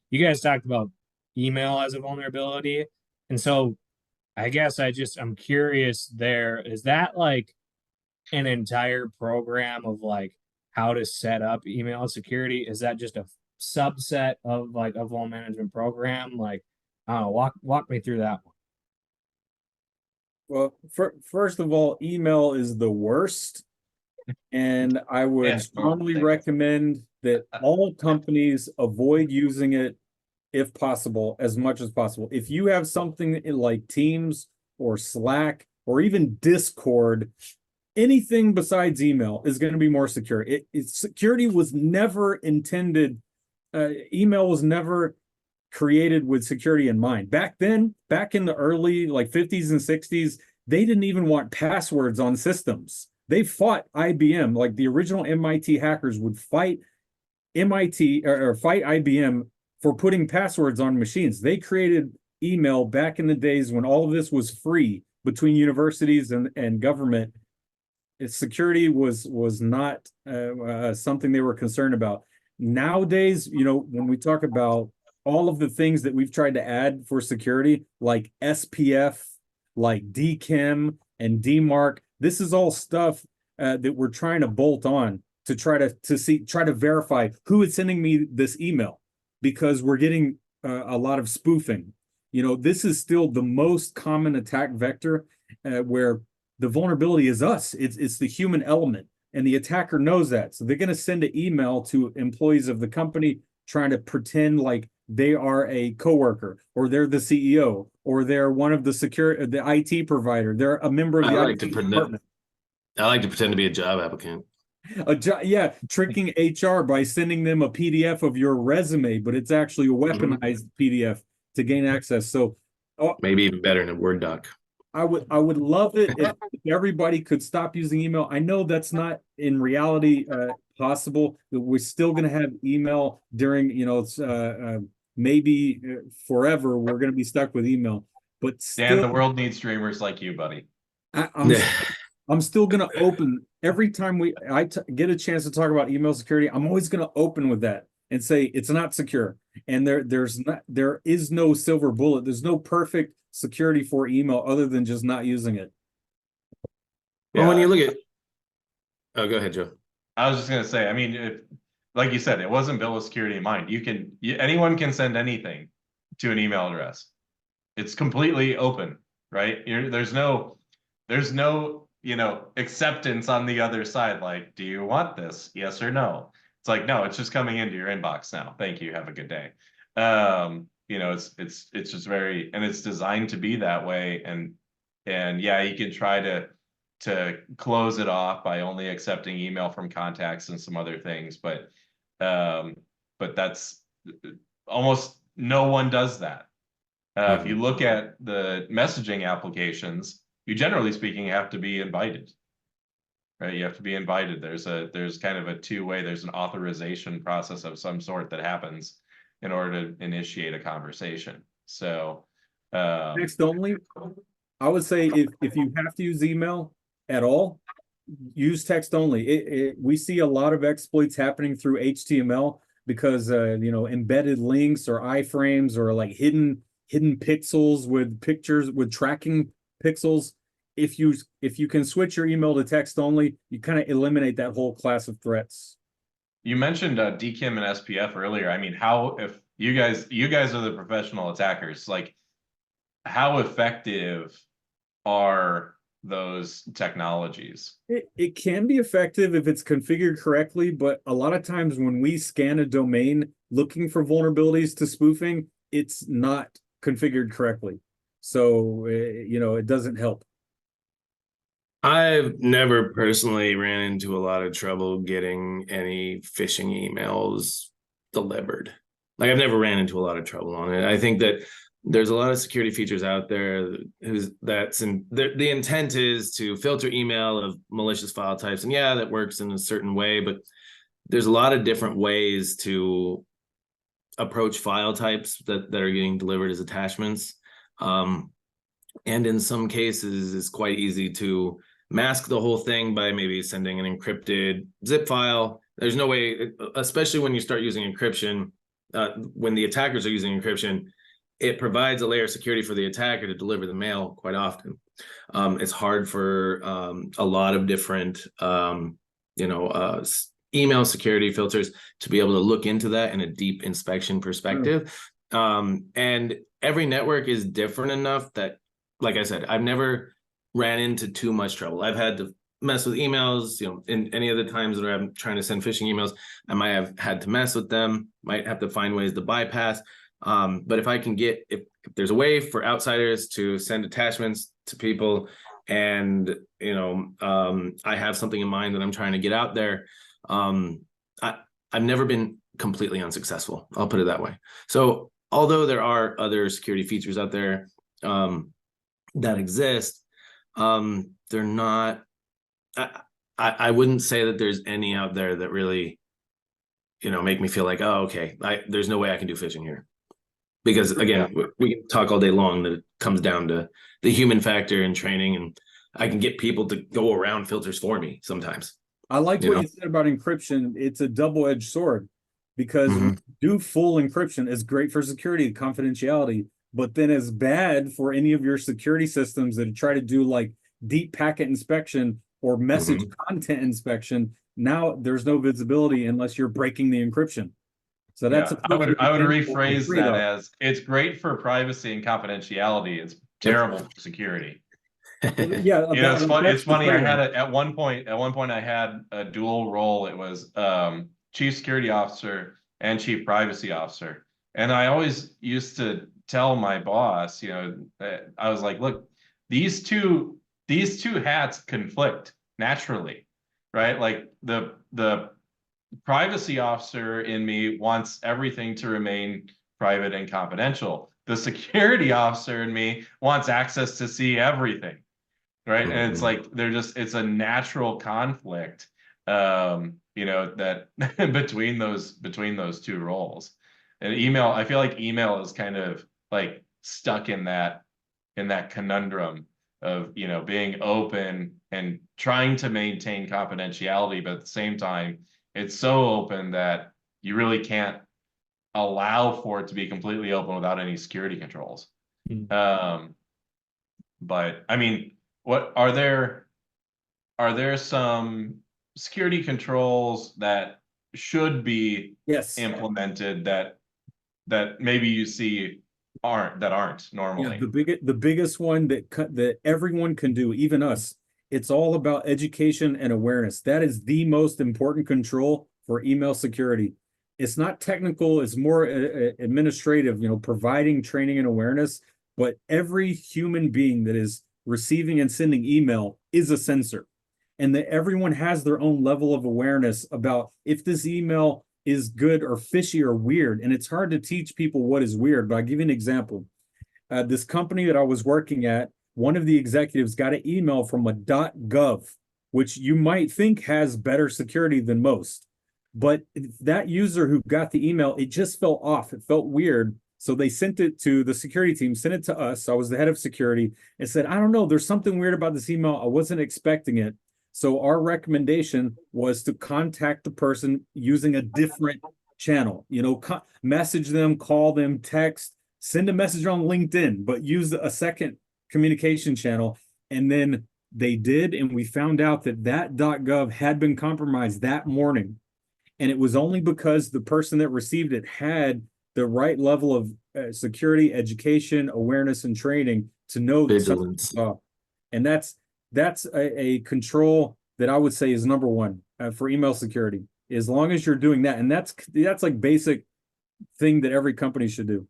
you guys talked about email as a vulnerability. And so I guess I'm curious there. Is that like an entire program of like how to set up email security? Is that just a subset of like a vuln management program? Like, I don't know, walk me through that one. Well, first of all, email is the worst, and I would Yeah, normal strongly thing. recommend that all companies avoid using it if possible, as much as possible. If you have something like Teams or Slack or even Discord, anything besides email is going to be more secure. Security was never intended, email was never created with security in mind. Back then, back in the early like 50s and 60s, they didn't even want passwords on systems. They fought IBM, like the original MIT hackers would fight MIT or fight IBM for putting passwords on machines. They created email back in the days when all of this was free between universities and government. Security was not something they were concerned about. Nowadays, when we talk about all of the things that we've tried to add for security, like SPF, like DKIM and DMARC, this is all stuff that we're trying to bolt on to try to verify who is sending me this email, because we're getting a lot of spoofing. This is still the most common attack vector, where the vulnerability is us. It's the human element, and the attacker knows that. So they're going to send an email to employees of the company trying to pretend like they are a coworker, or they're the CEO, or they're one of the IT provider. They're a member of I the like to IT pretend. department. I like to pretend to be a job applicant. Yeah, tricking HR by sending them a PDF of your resume, but it's actually a weaponized PDF to gain access. So, Maybe even better in a Word doc. I would love it if everybody could stop using email. I know that's not in reality possible. We're still going to have email during, maybe forever. We're going to be stuck with email, but Dan, still, the world needs dreamers like you, buddy. I'm still going to open every time I get a chance to talk about email security. I'm always going to open with that and say it's not secure. And there is no silver bullet. There's no perfect security for email other than just not using it. Well, when you look at, oh, go ahead, Joe. I was just gonna say, I mean, like you said, it wasn't built with security in mind. Anyone can send anything to an email address. It's completely open, right? There's no, acceptance on the other side. Like, do you want this? Yes or no? It's like, no, it's just coming into your inbox now. Thank you. Have a good day. It's just very, and it's designed to be that way. And yeah, you can try to close it off by only accepting email from contacts and some other things, but that's almost no one does that. If you look at the messaging applications, you generally speaking have to be invited, right? You have to be invited. There's kind of a two-way, there's an authorization process of some sort that happens in order to initiate a conversation. So Text only, I would say if you have to use email at all, use text only. We see a lot of exploits happening through HTML because embedded links or iframes or like hidden pixels with pictures with tracking pixels. If you can switch your email to text only, you kind of eliminate that whole class of threats. You mentioned DKIM and SPF earlier. I mean, if you guys are the professional attackers, like how effective are those technologies? It can be effective if it's configured correctly, but a lot of times when we scan a domain looking for vulnerabilities to spoofing, it's not configured correctly. So, it doesn't help. I've never personally ran into a lot of trouble getting any phishing emails delivered. Like, I've never ran into a lot of trouble on it. I think that there's a lot of security features out there the intent is to filter email of malicious file types. And yeah, that works in a certain way, but there's a lot of different ways to approach file types that are getting delivered as attachments. And in some cases, it's quite easy to mask the whole thing by maybe sending an encrypted zip file. There's no way, especially when you start using encryption, when the attackers are using encryption, it provides a layer of security for the attacker to deliver the mail quite often. It's hard for a lot of different, email security filters to be able to look into that in a deep inspection perspective. And every network is different enough that, like I said, I've never ran into too much trouble. I've had to mess with emails, in any of the times that I'm trying to send phishing emails, I might have had to mess with them, might have to find ways to bypass. But if I can if there's a way for outsiders to send attachments to people, and I have something in mind that I'm trying to get out there, I've never been completely unsuccessful. I'll put it that way. So although there are other security features out there that exist, they're not. I wouldn't say that there's any out there that really, make me feel like, oh, okay, there's no way I can do phishing here. Because again, we can talk all day long that it comes down to the human factor and training, and I can get people to go around filters for me sometimes. I like what you said about encryption. It's a double-edged sword, because when you do full encryption, it's great for security and confidentiality, but then it's bad for any of your security systems that try to do like deep packet inspection or message content inspection. Now there's no visibility unless you're breaking the encryption. So that's I would rephrase that as, it's great for privacy and confidentiality. It's terrible for security. It's funny. I had at one point I had a dual role. It was chief security officer and chief privacy officer, and I always used to tell my boss, I was like, look, these two hats conflict naturally, right? Like the privacy officer in me wants everything to remain private and confidential. The security officer in me wants access to see everything, right? And it's like it's a natural conflict, that between those two roles. And email, I feel like email is kind of like stuck in that conundrum of being open and trying to maintain confidentiality, but at the same time it's so open that you really can't allow for it to be completely open without any security controls. But I mean, what are there some security controls that should be implemented that maybe you see aren't normally? The biggest one that everyone can do, even us, it's all about education and awareness. That is the most important control for email security. It's not technical, it's more administrative, providing training and awareness. But every human being that is receiving and sending email is a sensor, and that everyone has their own level of awareness about if this email is good or fishy or weird. And it's hard to teach people what is weird, but I'll give you an example. This company that I was working at, one of the executives got an email from a .gov, which you might think has better security than most. But that user who got the email, it just felt off. It felt weird. So they sent it to the security team, sent it to us. I was the head of security, and said, I don't know, there's something weird about this email. I wasn't expecting it. So our recommendation was to contact the person using a different channel, message them, call them, text, send a message on LinkedIn, but use a second communication channel. And then they did, and we found out that .gov had been compromised that morning. And it was only because the person that received it had the right level of security, education, awareness, and training to know vigilance. And that's a control that I would say is number one for email security. As long as you're doing that, and that's like basic thing that every company should do.